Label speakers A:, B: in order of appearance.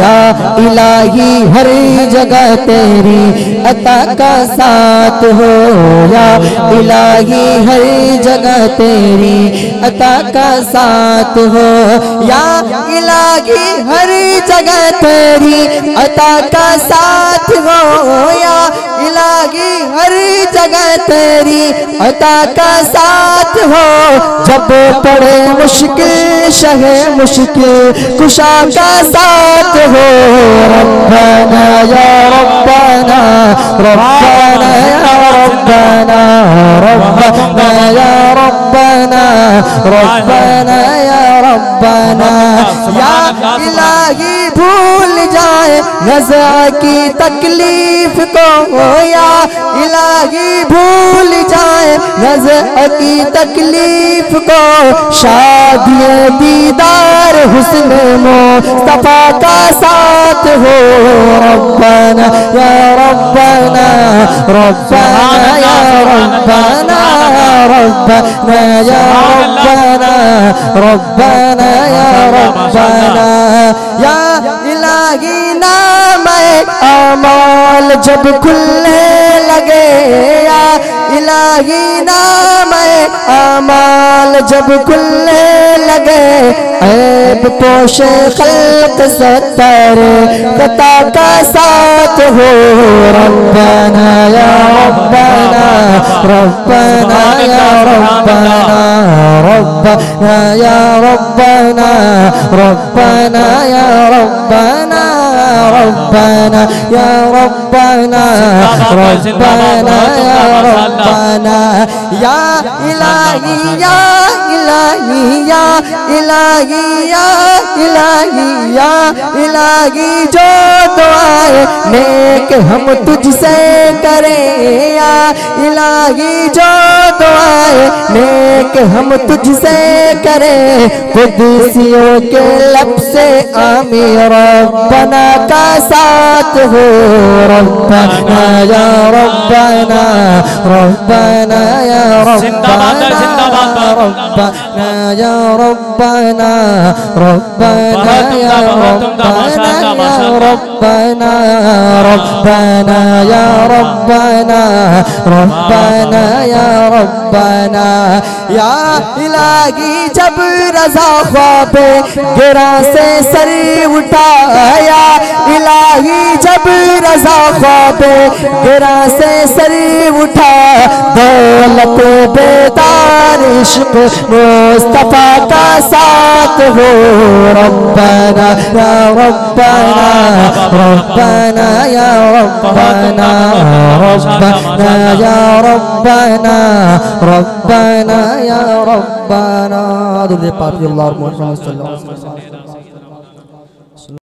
A: या इलाही हर जगह तेरी अता का साथ हो या इलाही हर जगह तेरी अता का साथ हो या इलाही हर जगह तेरी अता का साथ हो या इलाही हर जगह तेरी अता का साथ हो जब पड़े मुश्किल शहे मुश्किल कुशा का साथ हो रब्बना या रब्बना रब्बना या रब्बना रब्बना या रब्बना रब्बना या रब्बना या इलाही भूल जाए नज़ा की तकलीफ को या इलाही भूल जाए नज़ा की तकलीफ को शादी दीदार हुस्न मुस्तफा का साथ हो रब्बना या रब्बना रब्बना या रब्बना रब्बना या रब्बना रब्बना या रब्बना या इलाही नाम अमाल जब खुलने लगे या इलाही नाम अमाल जब खुलने लगे ऐब पोशे खल्क सत्तर कता का साथ हो रब्बना या रब्बना रब्बना या रब्बना रब्बना या रब्बना रब्बना या रब्बना रब्बना या रब्बना रब्बना या रब्बना या इलाही या इलाही या इलाही या इलाही या इलाही जो दुआएं नेक हम तुझसे करें या इलाही जो दुआएं नेक हम तुझसे करें कुदसियों के लब से आमीन रब्बना का साथ हो रब्बना या रब्बना रब्बना या रब्बना रब्बना या रब्बना रब्बना या रब्बना रब्बना रब्बना या रब्बना रब्बना या रब्बना या इलाही जब रज़ा ख्वाबे गिरा से सर उठाया इलाही जब रज़ा ख्वाबे गिरा से सर उठा दौलत बेदार इश्क मुस्तफा का साथ हो रब्बना या रब्बना रब्बना या रब्बना रब्बना या रब्बना रब्बना या रब्बना दुरूद पाक अल्लाह मुहम्मद सल्लल्लाहु अलैहि वसल्लम।